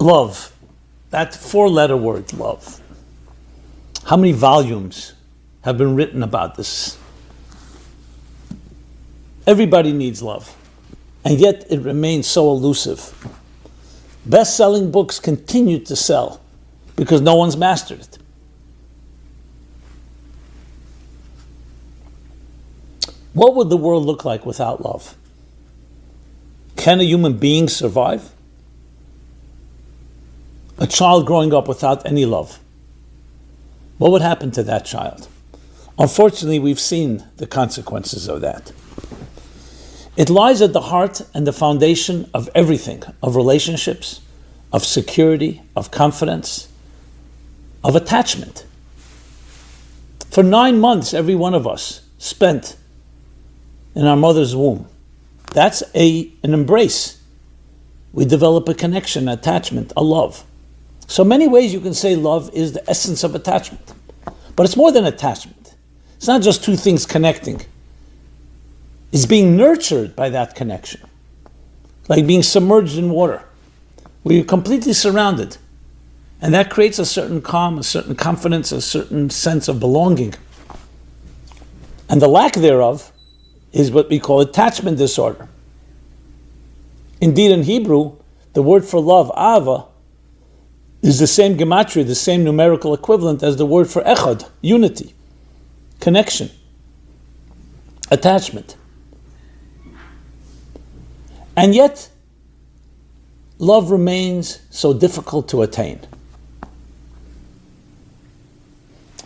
Love, that four-letter word, love. How many volumes have been written about this? Everybody needs love, and yet it remains so elusive. Best-selling books continue to sell because no one's mastered it. What would the world look like without love? Can a human being survive? A child growing up without any love, what would happen to that child? Unfortunately, we've seen the consequences of that. It lies at the heart and the foundation of everything, of relationships, of security, of confidence, of attachment. For 9 months, every one of us spent in our mother's womb. That's an embrace. We develop a connection, attachment, a love. So many ways you can say love is the essence of attachment. But it's more than attachment. It's not just two things connecting. It's being nurtured by that connection. Like being submerged in water, where you're completely surrounded. And that creates a certain calm, a certain confidence, a certain sense of belonging. And the lack thereof is what we call attachment disorder. Indeed, in Hebrew, the word for love, ahava, is the same gematria, the same numerical equivalent as the word for echad, unity, connection, attachment. And yet, love remains so difficult to attain.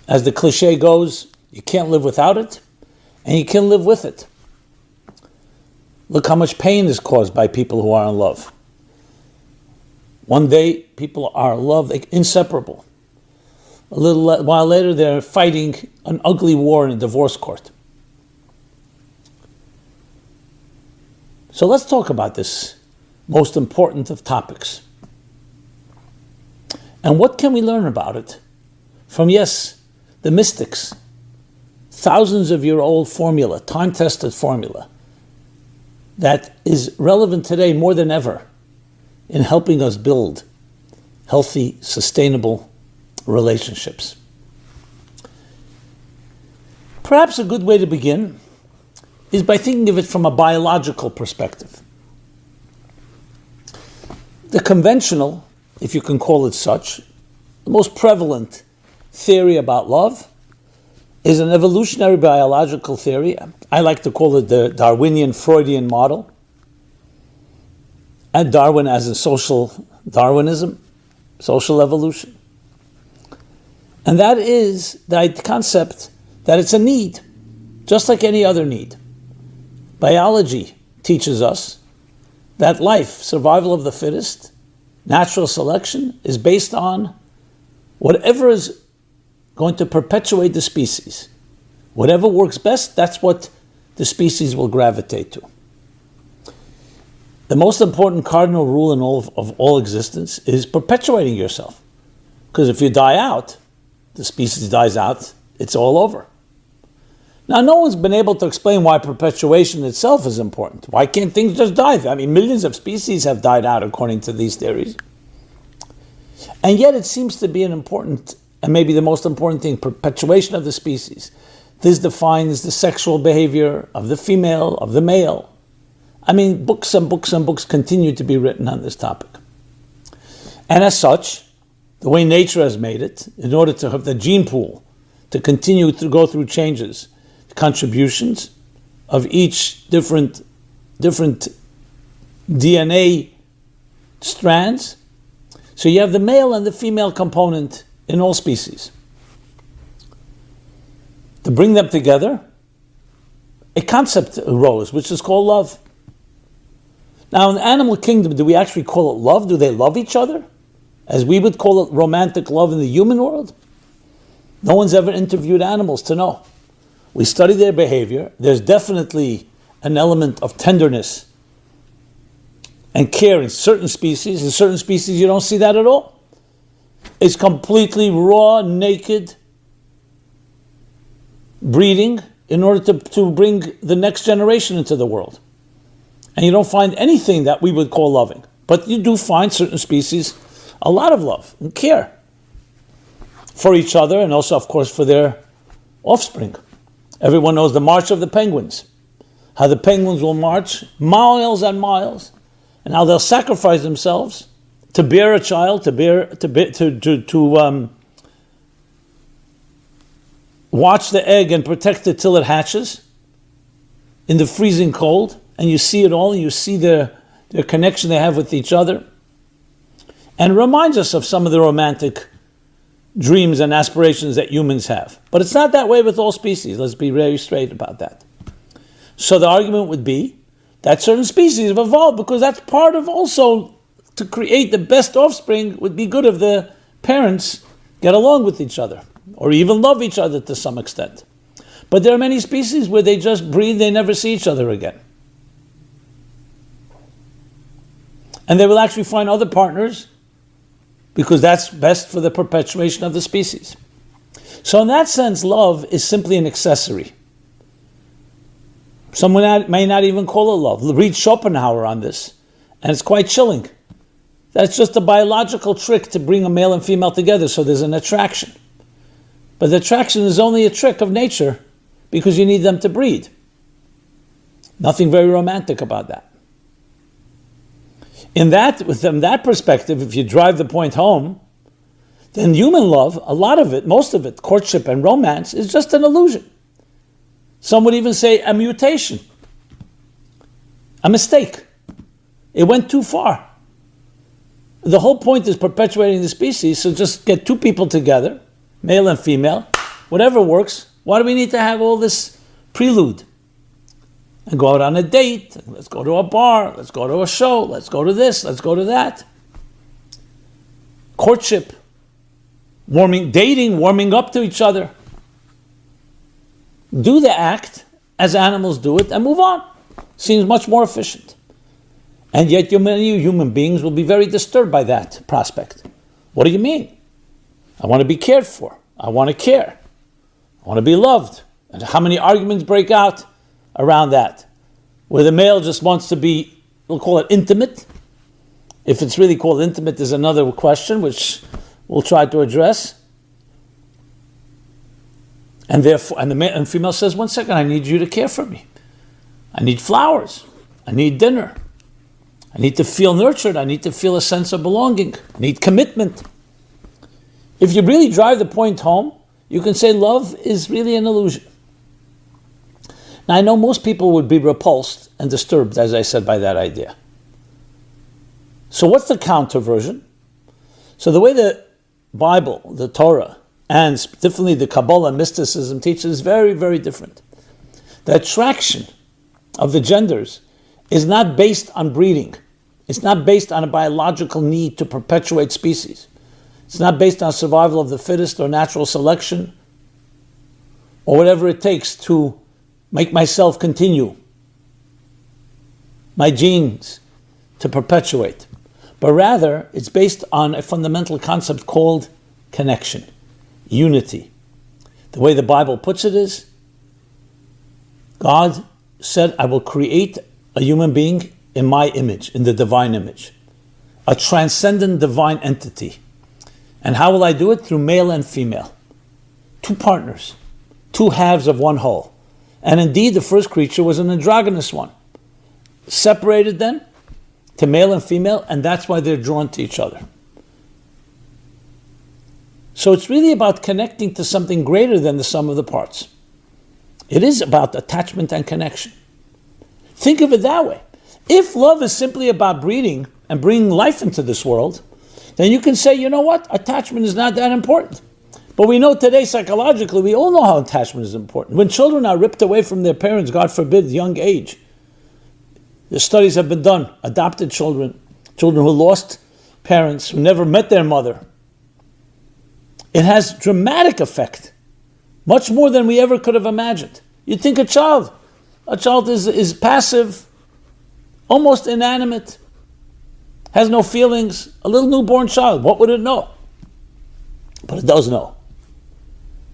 As the cliche goes, you can't live without it, and you can live with it. Look how much pain is caused by people who are in love. One day, people are in love, inseparable. A little while later, they're fighting an ugly war in a divorce court. So let's talk about this most important of topics. And what can we learn about it from, yes, the mystics, thousands of year old formula, time-tested formula, that is relevant today more than ever in helping us build healthy, sustainable relationships. Perhaps a good way to begin is by thinking of it from a biological perspective. The conventional, if you can call it such, the most prevalent theory about love is an evolutionary biological theory. I like to call it the Darwinian Freudian model. And Darwin as in social Darwinism, social evolution. And that is the concept that it's a need, just like any other need. Biology teaches us that life, survival of the fittest, natural selection, is based on whatever is going to perpetuate the species. Whatever works best, that's what the species will gravitate to. The most important cardinal rule in all existence is perpetuating yourself. Because if you die out, the species dies out, it's all over. Now, no one's been able to explain why perpetuation itself is important. Why can't things just die? I mean, millions of species have died out according to these theories. And yet it seems to be an important, and maybe the most important thing, perpetuation of the species. This defines the sexual behavior of the female, of the male. I mean, books and books and books continue to be written on this topic. And as such, the way nature has made it, in order to have the gene pool to continue to go through changes, contributions of each different DNA strands. So you have the male and the female component in all species. To bring them together, a concept arose, which is called love. Now, in the animal kingdom, do we actually call it love? Do they love each other? As we would call it romantic love in the human world? No one's ever interviewed animals to know. We study their behavior. There's definitely an element of tenderness and care in certain species. In certain species, you don't see that at all. It's completely raw, naked breeding in order to bring the next generation into the world. And you don't find anything that we would call loving. But you do find certain species a lot of love and care for each other and also, of course, for their offspring. Everyone knows the March of the Penguins, how the penguins will march miles and miles, and how they'll sacrifice themselves to bear a child, to watch the egg and protect it till it hatches in the freezing cold. And you see it all, and you see their connection they have with each other. And it reminds us of some of the romantic dreams and aspirations that humans have. But it's not that way with all species. Let's be very straight about that. So the argument would be that certain species have evolved because that's part of also to create the best offspring. Would be good if the parents get along with each other or even love each other to some extent. But there are many species where they just breed, they never see each other again. And they will actually find other partners because that's best for the perpetuation of the species. So in that sense, love is simply an accessory. Someone may not even call it love. Read Schopenhauer on this, and it's quite chilling. That's just a biological trick to bring a male and female together, so there's an attraction. But the attraction is only a trick of nature because you need them to breed. Nothing very romantic about that. From that perspective, if you drive the point home, then human love, a lot of it, most of it, courtship and romance, is just an illusion. Some would even say a mutation, a mistake. It went too far. The whole point is perpetuating the species, so just get two people together, male and female, whatever works. Why do we need to have all this prelude? And go out on a date, let's go to a bar, let's go to a show, let's go to this, let's go to that. Courtship, dating, warming up to each other. Do the act as animals do it and move on. Seems much more efficient. And yet many human beings will be very disturbed by that prospect. What do you mean? I want to be cared for. I want to care. I want to be loved. And how many arguments break out around that, where the male just wants to be, we'll call it intimate. If it's really called intimate is another question, which we'll try to address. And therefore, and the male and female says, 1 second, I need you to care for me. I need flowers. I need dinner. I need to feel nurtured. I need to feel a sense of belonging. I need commitment. If you really drive the point home, you can say love is really an illusion. Now, I know most people would be repulsed and disturbed, as I said, by that idea. So what's the counter version? So the way the Bible, the Torah, and definitely the Kabbalah mysticism teaches is very, very different. The attraction of the genders is not based on breeding. It's not based on a biological need to perpetuate species. It's not based on survival of the fittest or natural selection or whatever it takes to make myself continue, my genes to perpetuate. But rather, it's based on a fundamental concept called connection, unity. The way the Bible puts it is, God said, I will create a human being in my image, in the divine image, a transcendent divine entity. And how will I do it? Through male and female. Two partners, two halves of one whole. And indeed, the first creature was an androgynous one. Separated then to male and female, and that's why they're drawn to each other. So it's really about connecting to something greater than the sum of the parts. It is about attachment and connection. Think of it that way. If love is simply about breeding and bringing life into this world, then you can say, you know what? Attachment is not that important. But we know today, psychologically, we all know how attachment is important. When children are ripped away from their parents, God forbid, young age, the studies have been done. Adopted children, children who lost parents, who never met their mother. It has dramatic effect, much more than we ever could have imagined. You'd think a child is passive, almost inanimate, has no feelings. A little newborn child, what would it know? But it does know.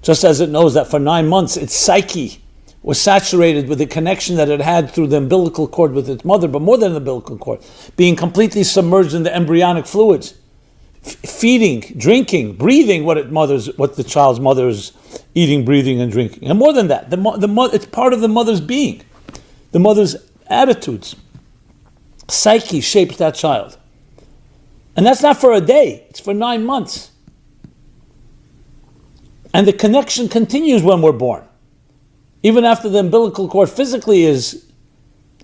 Just as it knows that for 9 months its psyche was saturated with the connection that it had through the umbilical cord with its mother, but more than the umbilical cord, being completely submerged in the embryonic fluids, feeding, drinking, breathing what the child's mother is eating, breathing, and drinking. And more than that, it's part of the mother's being. The mother's attitudes, psyche shapes that child. And that's not for a day, it's for 9 months. And the connection continues when we're born. Even after the umbilical cord physically is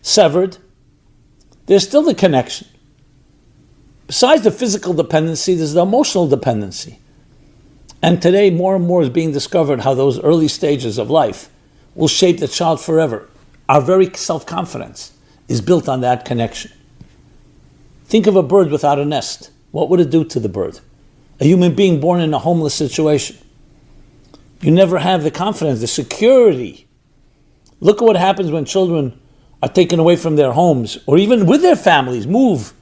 severed, there's still the connection. Besides the physical dependency, there's the emotional dependency. And today, more and more is being discovered how those early stages of life will shape the child forever. Our very self-confidence is built on that connection. Think of a bird without a nest. What would it do to the bird? A human being born in a homeless situation. You never have the confidence, the security. Look at what happens when children are taken away from their homes, or even with their families, move.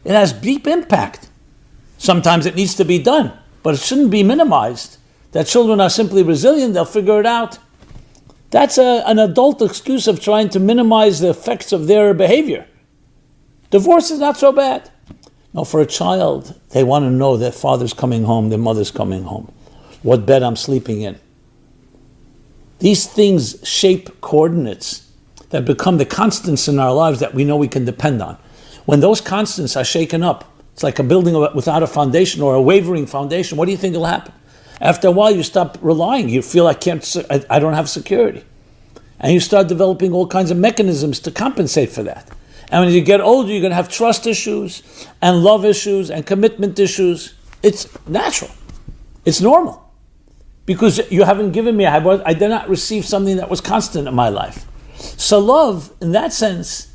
It has deep impact. Sometimes it needs to be done, but it shouldn't be minimized. That children are simply resilient, they'll figure it out. That's an adult excuse of trying to minimize the effects of their behavior. Divorce is not so bad. No, for a child, they want to know their father's coming home, their mother's coming home, what bed I'm sleeping in. These things shape coordinates that become the constants in our lives that we know we can depend on. When those constants are shaken up, it's like a building without a foundation or a wavering foundation. What do you think will happen? After a while, you stop relying. You feel I don't have security. And you start developing all kinds of mechanisms to compensate for that. And when you get older, you're going to have trust issues and love issues and commitment issues. It's natural. It's normal. Because you haven't given me, I did not receive something that was constant in my life. So love, in that sense,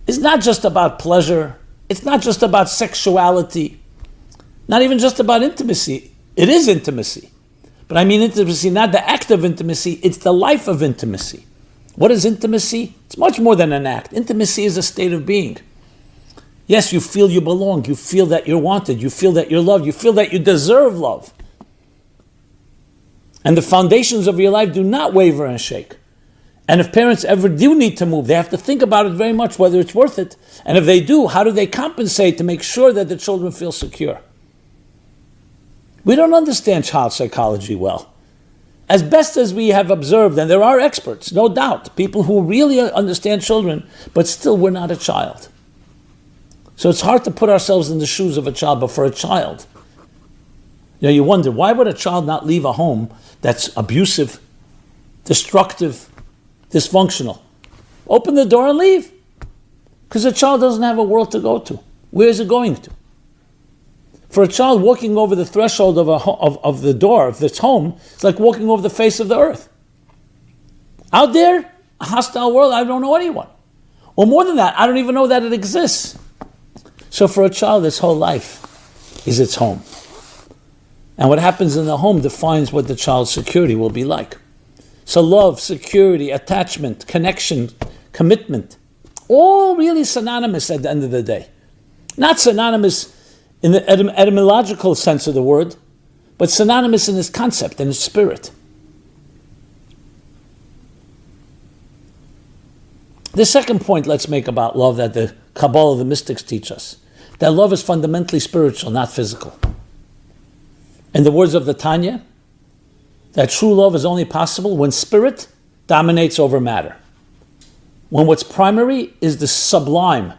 is not just about pleasure. It's not just about sexuality. Not even just about intimacy. It is intimacy. But I mean intimacy, not the act of intimacy, it's the life of intimacy. What is intimacy? It's much more than an act. Intimacy is a state of being. Yes, you feel you belong. You feel that you're wanted. You feel that you're loved. You feel that you deserve love. And the foundations of your life do not waver and shake. And if parents ever do need to move, they have to think about it very much, whether it's worth it. And if they do, how do they compensate to make sure that the children feel secure? We don't understand child psychology well. As best as we have observed, and there are experts, no doubt, people who really understand children, but still we're not a child. So it's hard to put ourselves in the shoes of a child, but for a child, you wonder, why would a child not leave a home that's abusive, destructive, dysfunctional? Open the door and leave. Because a child doesn't have a world to go to. Where is it going to? For a child, walking over the threshold of the door of this home, it's like walking over the face of the earth. Out there, a hostile world, I don't know anyone. Or more than that, I don't even know that it exists. So for a child, this whole life is its home. And what happens in the home defines what the child's security will be like. So love, security, attachment, connection, commitment, all really synonymous at the end of the day. Not synonymous in the etymological sense of the word, but synonymous in its concept and its spirit. The second point let's make about love that the Kabbalah, the mystics teach us, that love is fundamentally spiritual, not physical. In the words of the Tanya, that true love is only possible when spirit dominates over matter. When what's primary is the sublime,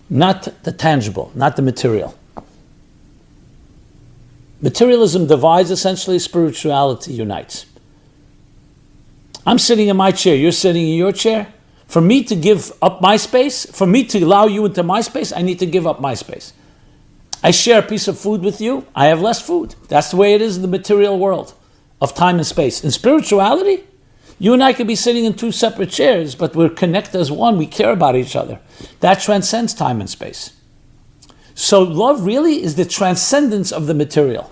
not the tangible, not the material. Materialism divides, essentially, spirituality unites. I'm sitting in my chair, you're sitting in your chair. For me to give up my space, for me to allow you into my space, I need to give up my space. I share a piece of food with you, I have less food. That's the way it is in the material world of time and space. In spirituality, you and I could be sitting in two separate chairs, but we're connected as one, we care about each other. That transcends time and space. So love really is the transcendence of the material.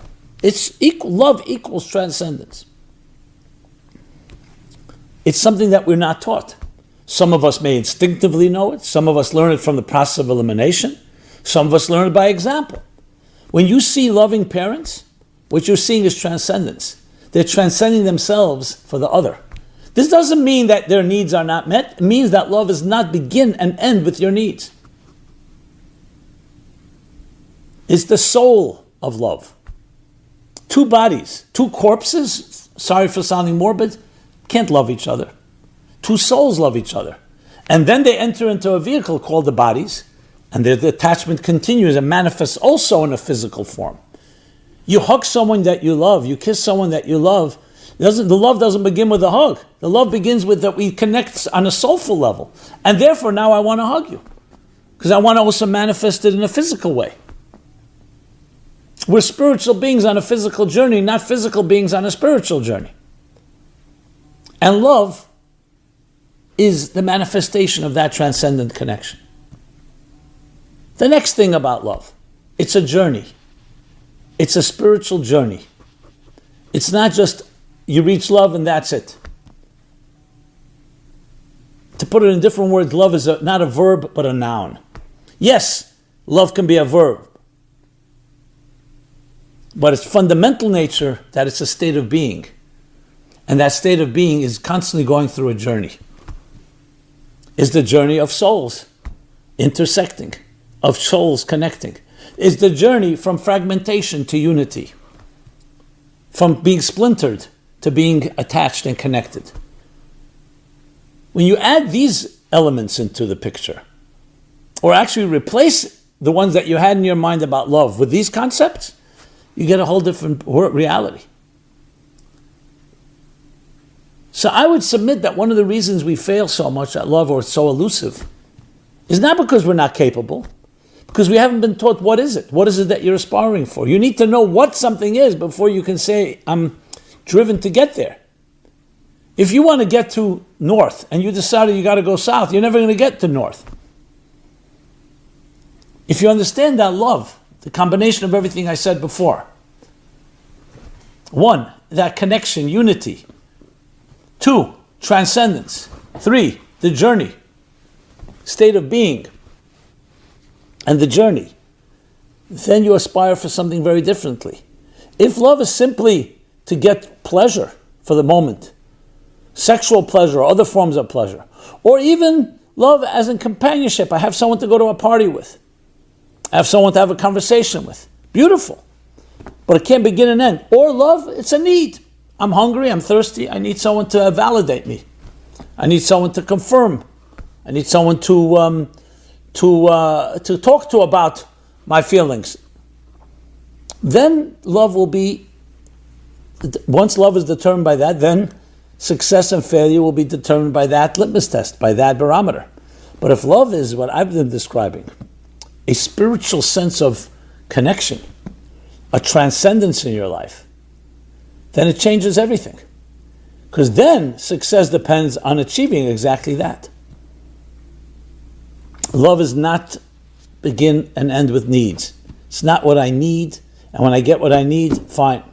Love equals transcendence. It's something that we're not taught. Some of us may instinctively know it. Some of us learn it from the process of elimination. Some of us learn it by example. When you see loving parents, what you're seeing is transcendence. They're transcending themselves for the other. This doesn't mean that their needs are not met. It means that love does not begin and end with your needs. It's the soul of love. Two bodies, two corpses, sorry for sounding morbid, can't love each other. Two souls love each other. And then they enter into a vehicle called the bodies, and the attachment continues and manifests also in a physical form. You hug someone that you love, you kiss someone that you love. The love doesn't begin with a hug. The love begins with that we connect on a soulful level. And therefore now I want to hug you. Because I want to also manifest it in a physical way. We're spiritual beings on a physical journey, not physical beings on a spiritual journey. And love is the manifestation of that transcendent connection. The next thing about love, it's a journey. It's a spiritual journey. It's not just you reach love and that's it. To put it in different words, love is not a verb but a noun. Yes, love can be a verb, but its fundamental nature that it's a state of being. And that state of being is constantly going through a journey. Is the journey of souls intersecting, of souls connecting. Is the journey from fragmentation to unity, from being splintered to being attached and connected. When you add these elements into the picture, or actually replace the ones that you had in your mind about love with these concepts, you get a whole different reality. So I would submit that one of the reasons we fail so much at love, or it's so elusive, is not because we're not capable, because we haven't been taught what is it. What is it that you're aspiring for? You need to know what something is before you can say, I'm driven to get there. If you want to get to north and you decided you got to go south, you're never going to get to north. If you understand that love, the combination of everything I said before, one, that connection, unity. Two, transcendence. Three, the journey, state of being, and the journey. Then you aspire for something very differently. If love is simply to get pleasure for the moment, sexual pleasure or other forms of pleasure, or even love as in companionship, I have someone to go to a party with, I have someone to have a conversation with, beautiful, but it can't begin and end. Or love, it's a need. I'm hungry, I'm thirsty, I need someone to validate me. I need someone to confirm. I need someone to talk to about my feelings. Then love will be, once love is determined by that, then success and failure will be determined by that litmus test, by that barometer. But if love is what I've been describing, a spiritual sense of connection, a transcendence in your life, then it changes everything. Because then success depends on achieving exactly that. Love is not begin and end with needs. It's not what I need, and when I get what I need, fine.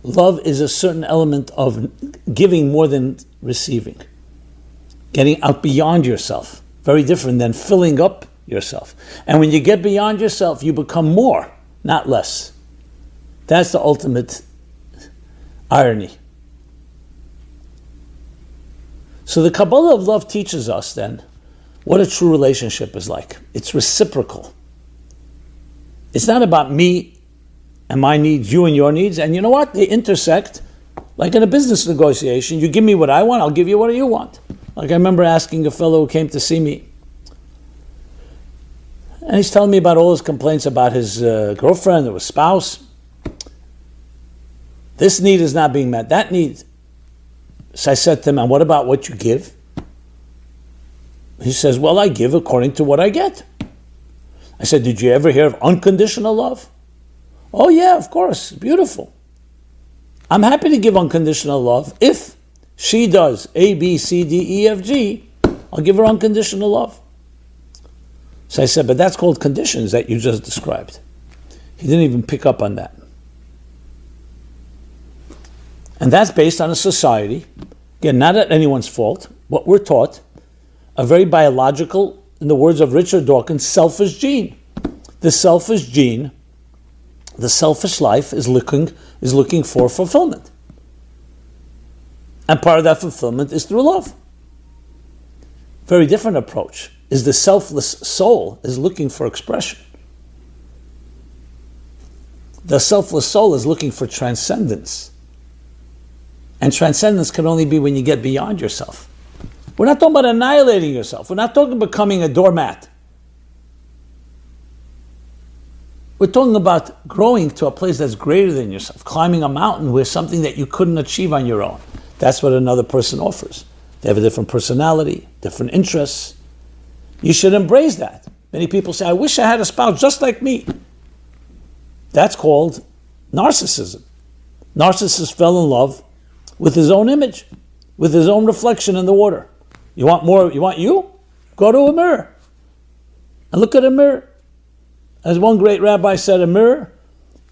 Love is a certain element of giving more than receiving. Getting out beyond yourself. Very different than filling up yourself. And when you get beyond yourself, you become more, not less. That's the ultimate irony. So the Kabbalah of love teaches us then what a true relationship is like. It's reciprocal. It's not about me and my needs, you and your needs. And you know what? They intersect like in a business negotiation. You give me what I want, I'll give you what you want. Like I remember asking a fellow who came to see me, and he's telling me about all his complaints about his girlfriend or his spouse. This need is not being met, that need. So I said to him, and what about what you give? He says, well, I give according to what I get. I said, did you ever hear of unconditional love? Oh yeah, of course, beautiful. I'm happy to give unconditional love. If she does A, B, C, D, E, F, G, I'll give her unconditional love. So I said, but that's called conditions that you just described. He didn't even pick up on that. And that's based on a society, again, not at anyone's fault, what we're taught, a very biological, in the words of Richard Dawkins, selfish gene. The selfish gene, the selfish life is looking for fulfillment. And part of that fulfillment is through love. Very different approach is the selfless soul is looking for expression. The selfless soul is looking for transcendence. And transcendence can only be when you get beyond yourself. We're not talking about annihilating yourself. We're not talking about becoming a doormat. We're talking about growing to a place that's greater than yourself, climbing a mountain where something that you couldn't achieve on your own. That's what another person offers. They have a different personality, different interests. You should embrace that. Many people say, I wish I had a spouse just like me. That's called narcissism. Narcissist fell in love with his own image, with his own reflection in the water. You want more? You want you? Go to a mirror and look at a mirror. As one great rabbi said, a mirror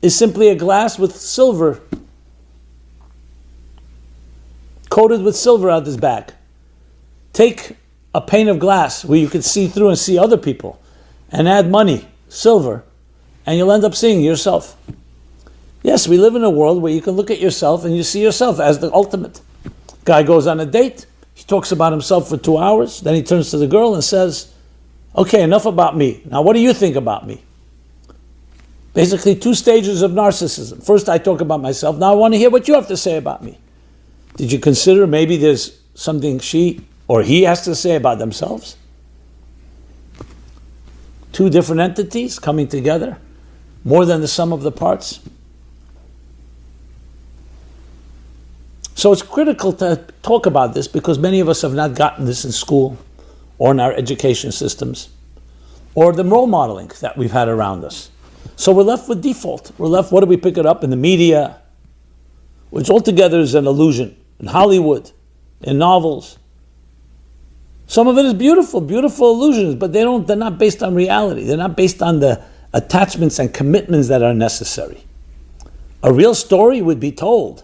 is simply a glass with silver, coated with silver out this back. Take a pane of glass where you can see through and see other people, and add money, silver, and you'll end up seeing yourself. Yes, we live in a world where you can look at yourself and you see yourself as the ultimate. Guy goes on a date, he talks about himself for 2 hours, then he turns to the girl and says, okay, enough about me. Now what do you think about me? Basically 2 stages of narcissism. First I talk about myself, now I want to hear what you have to say about me. Did you consider maybe there's something she or he has to say about themselves? 2 different entities coming together, more than the sum of the parts. So it's critical to talk about this because many of us have not gotten this in school or in our education systems or the role modeling that we've had around us. So we're left with default. We're left, what do we pick it up in the media, which altogether is an illusion, in Hollywood, in novels. Some of it is beautiful, beautiful illusions, but they're not based on reality. They're not based on the attachments and commitments that are necessary. A real story would be told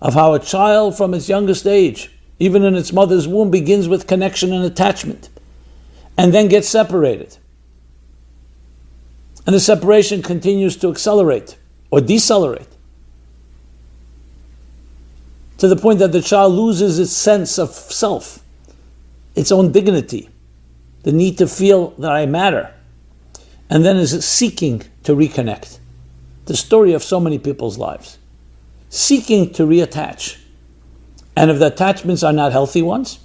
of how a child from its youngest age, even in its mother's womb, begins with connection and attachment, and then gets separated. And the separation continues to accelerate or decelerate to the point that the child loses its sense of self, its own dignity, the need to feel that I matter, and then is seeking to reconnect. The story of so many people's lives. Seeking to reattach. And if the attachments are not healthy ones,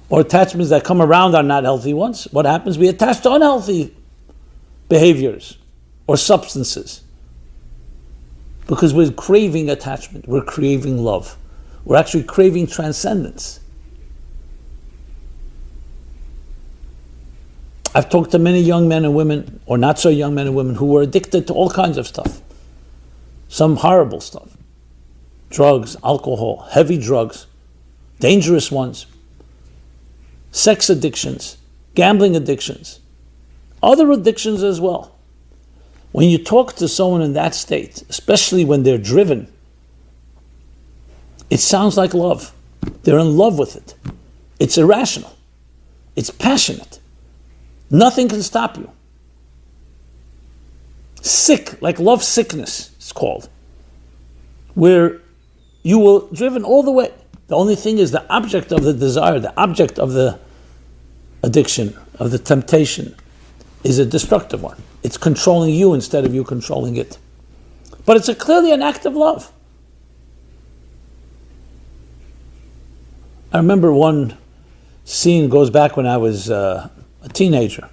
or attachments that come around are not healthy ones, what happens? We attach to unhealthy behaviors or substances. Because we're craving attachment, we're craving love. We're actually craving transcendence. I've talked to many young men and women, or not so young men and women, who were addicted to all kinds of stuff. Some horrible stuff. Drugs, alcohol, heavy drugs, dangerous ones, sex addictions, gambling addictions, other addictions as well. When you talk to someone in that state, especially when they're driven, it sounds like love. They're in love with it. It's irrational. It's passionate. Nothing can stop you. Sick, like love sickness, it's called, where you will driven all the way. The only thing is the object of the desire, the object of the addiction, of the temptation, is a destructive one. It's controlling you instead of you controlling it. But it's clearly an act of love. I remember one scene goes back when I was a teenager.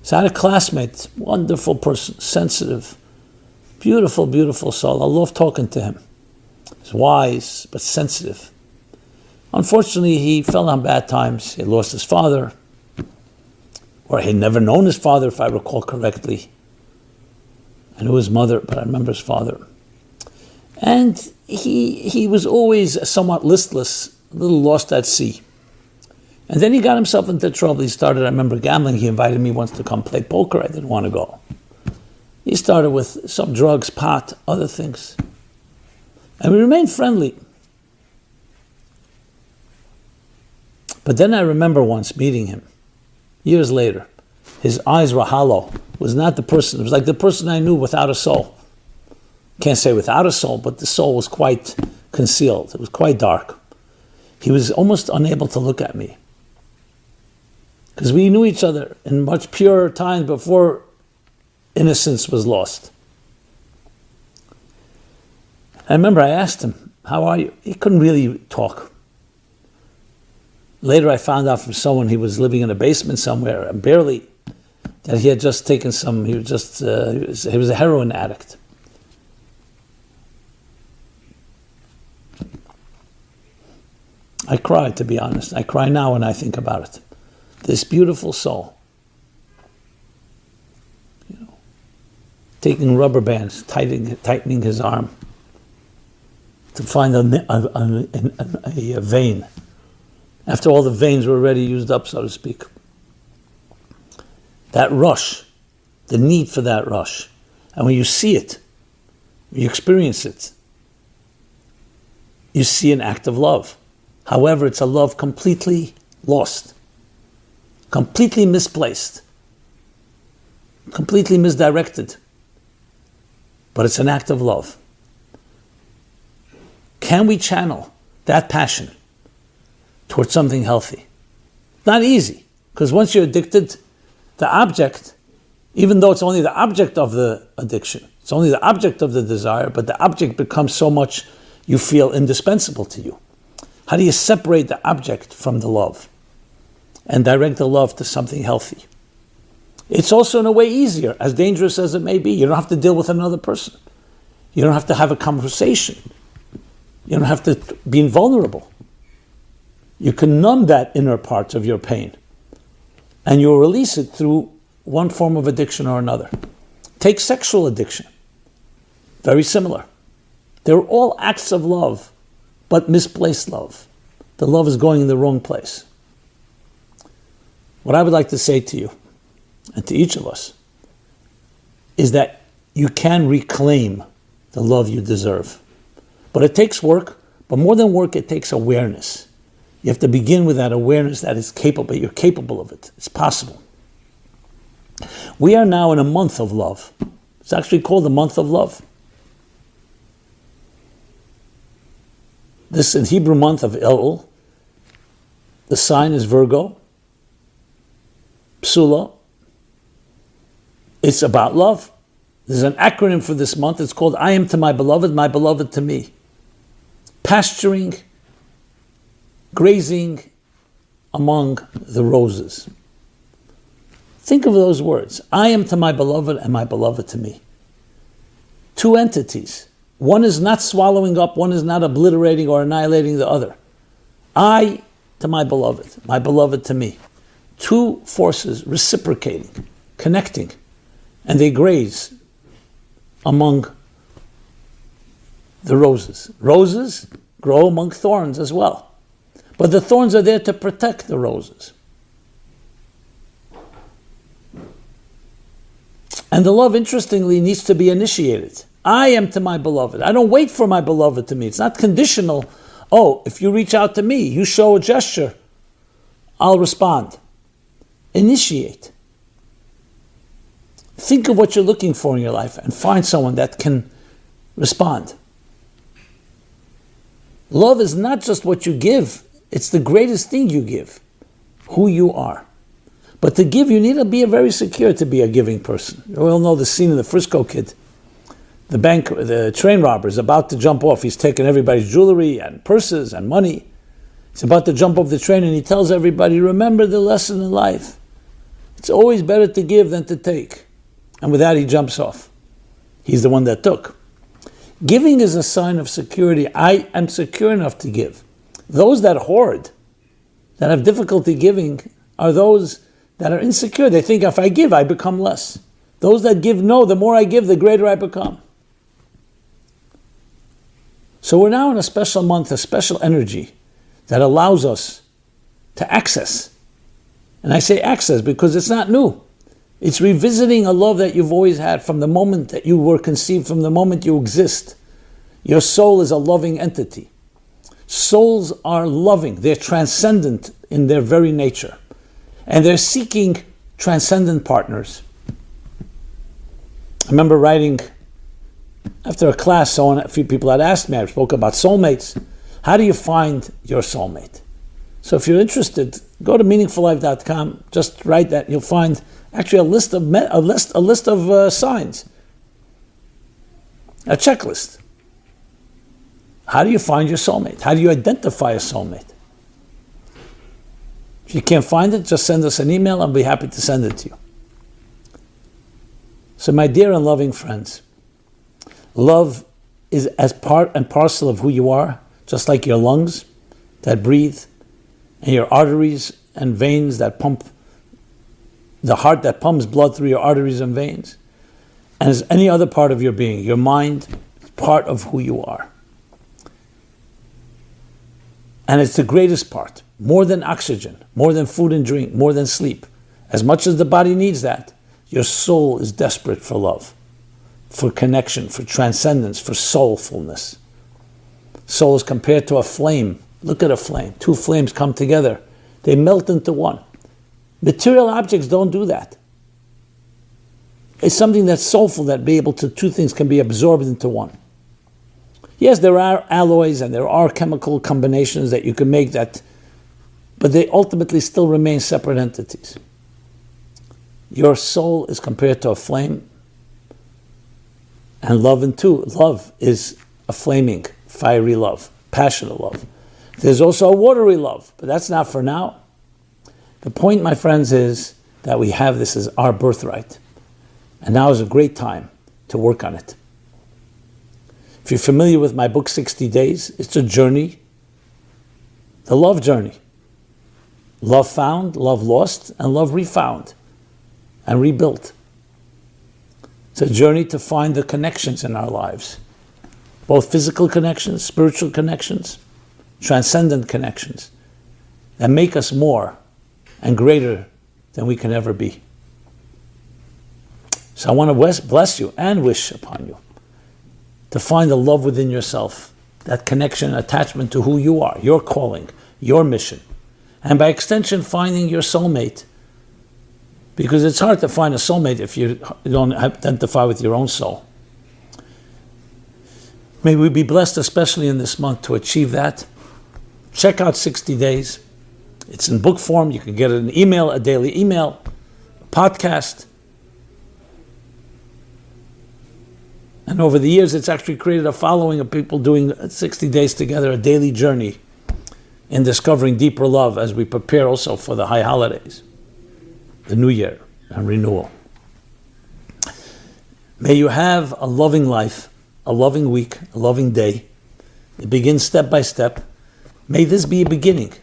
So I had a classmate, wonderful person, sensitive, beautiful, beautiful soul. I love talking to him. He's wise, but sensitive. Unfortunately, he fell on bad times. He lost his father, or he had never known his father, if I recall correctly. I knew his mother, but I remember his father. And he was always somewhat listless, a little lost at sea. And then he got himself into trouble. He started, I remember, gambling. He invited me once to come play poker. I didn't want to go. He started with some drugs, pot, other things. And we remained friendly. But then I remember once meeting him, years later. His eyes were hollow. It was not the person. It was like the person I knew without a soul. Can't say without a soul, but the soul was quite concealed. It was quite dark. He was almost unable to look at me. Because we knew each other in much purer times before innocence was lost. I remember I asked him, how are you? He couldn't really talk. Later I found out from someone he was living in a basement somewhere, and barely, that he had just taken some, he was a heroin addict. I cry, to be honest. I cry now when I think about it. This beautiful soul, taking rubber bands, tightening his arm to find a vein, after all the veins were already used up, so to speak. That rush, the need for that rush. And when you see it, when you experience it, you see an act of love. However, it's a love completely lost, completely misplaced, completely misdirected. But it's an act of love. Can we channel that passion towards something healthy? Not easy, because once you're addicted, the object, even though it's only the object of the addiction, it's only the object of the desire, but the object becomes so much you feel indispensable to you. How do you separate the object from the love and direct the love to something healthy? It's also in a way easier, as dangerous as it may be. You don't have to deal with another person. You don't have to have a conversation. You don't have to be invulnerable. You can numb that inner part of your pain, and you'll release it through one form of addiction or another. Take sexual addiction. Very similar. They're all acts of love, but misplaced love. The love is going in the wrong place. What I would like to say to you, and to each of us, is that you can reclaim the love you deserve. But it takes work, but more than work, it takes awareness. You have to begin with that awareness that is capable, you're capable of it. It's possible. We are now in a month of love. It's actually called the month of love. This in Hebrew month of Elul, the sign is Virgo, Psula. It's about love. There's an acronym for this month. It's called I am to my beloved to me. Pasturing, grazing among the roses. Think of those words. I am to my beloved and my beloved to me. Two entities. One is not swallowing up, one is not obliterating or annihilating the other. I to my beloved to me. Two forces reciprocating, connecting, and they graze among the roses. Roses grow among thorns as well. But the thorns are there to protect the roses. And the love, interestingly, needs to be initiated. I am to my beloved. I don't wait for my beloved to me. It's not conditional. Oh, if you reach out to me, you show a gesture, I'll respond. Initiate. Think of what you're looking for in your life and find someone that can respond. Love is not just what you give, it's the greatest thing you give, who you are. But to give, you need to be very secure to be a giving person. You all know the scene of the Frisco Kid. The train robber is about to jump off. He's taken everybody's jewelry and purses and money. He's about to jump off the train and he tells everybody, remember the lesson in life. It's always better to give than to take. And with that, he jumps off. He's the one that took. Giving is a sign of security. I am secure enough to give. Those that hoard, that have difficulty giving, are those that are insecure. They think if I give, I become less. Those that give know, the more I give, the greater I become. So we're now in a special month, a special energy that allows us to access. And I say access because it's not new. It's revisiting a love that you've always had from the moment that you were conceived, from the moment you exist. Your soul is a loving entity. Souls are loving. They're transcendent in their very nature. And they're seeking transcendent partners. I remember writing, after a class, a few people had asked me, I spoke about soulmates. How do you find your soulmate? So if you're interested, go to meaningfullife.com, just write that, you'll find actually a list of signs, a checklist. How do you find your soulmate? How do you identify a soulmate? If you can't find it, just send us an email. I'll be happy to send it to you. So my dear and loving friends, love is as part and parcel of who you are, just like your lungs that breathe, and your arteries and veins that pump, the heart that pumps blood through your arteries and veins. And as any other part of your being, your mind is part of who you are. And it's the greatest part, more than oxygen, more than food and drink, more than sleep. As much as the body needs that, your soul is desperate for love, for connection, for transcendence, for soulfulness. Soul is compared to a flame. Look at a flame. Two flames come together. They melt into one. Material objects don't do that. It's something that's soulful, that be able to, two things can be absorbed into one. Yes, there are alloys and there are chemical combinations that you can make that, but they ultimately still remain separate entities. Your soul is compared to a flame, and love is a flaming, fiery love, passionate love. There's also a watery love, but that's not for now. The point, my friends, is that we have this as our birthright, and now is a great time to work on it. If you're familiar with my book, 60 Days, it's a journey, the love journey. Love found, love lost, and love refound and rebuilt. It's a journey to find the connections in our lives, both physical connections, spiritual connections, transcendent connections that make us more and greater than we can ever be. So I want to bless you and wish upon you to find the love within yourself, that connection, attachment to who you are, your calling, your mission, and by extension, finding your soulmate. Because it's hard to find a soulmate if you don't identify with your own soul. May we be blessed, especially in this month, to achieve that. Check out 60 Days. It's in book form. You can get it in email, a daily email, a podcast. And over the years, it's actually created a following of people doing 60 days together, a daily journey in discovering deeper love as we prepare also for the high holidays, the New Year and renewal. May you have a loving life, a loving week, a loving day. It begins step by step. May this be a beginning,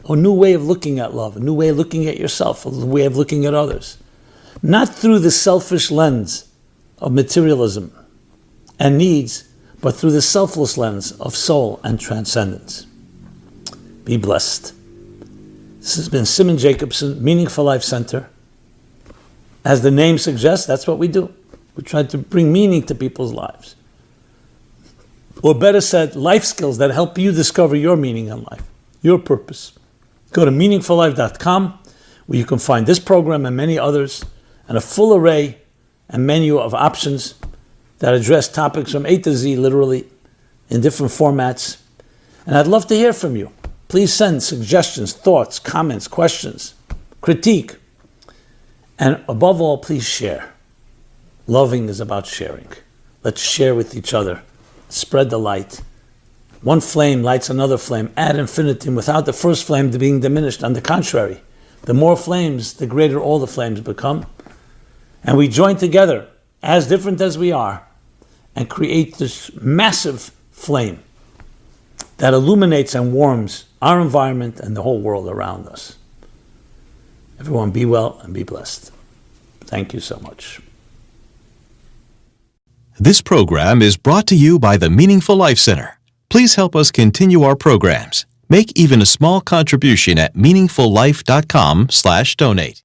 a new way of looking at love, a new way of looking at yourself, a new way of looking at others. Not through the selfish lens of materialism and needs, but through the selfless lens of soul and transcendence. Be blessed. This has been Simon Jacobson, Meaningful Life Center. As the name suggests, that's what we do. We try to bring meaning to people's lives. Or better said, life skills that help you discover your meaning in life, your purpose. Go to meaningfullife.com, where you can find this program and many others, and a full array and menu of options that address topics from A to Z, literally, in different formats. And I'd love to hear from you. Please send suggestions, thoughts, comments, questions, critique. And above all, please share. Loving is about sharing. Let's share with each other. Spread the light. One flame lights another flame ad infinitum without the first flame being diminished. On the contrary, the more flames, the greater all the flames become. And we join together, as different as we are, and create this massive flame that illuminates and warms our environment and the whole world around us. Everyone be well and be blessed. Thank you so much. This program is brought to you by the Meaningful Life Center. Please help us continue our programs. Make even a small contribution at meaningfullife.com/donate.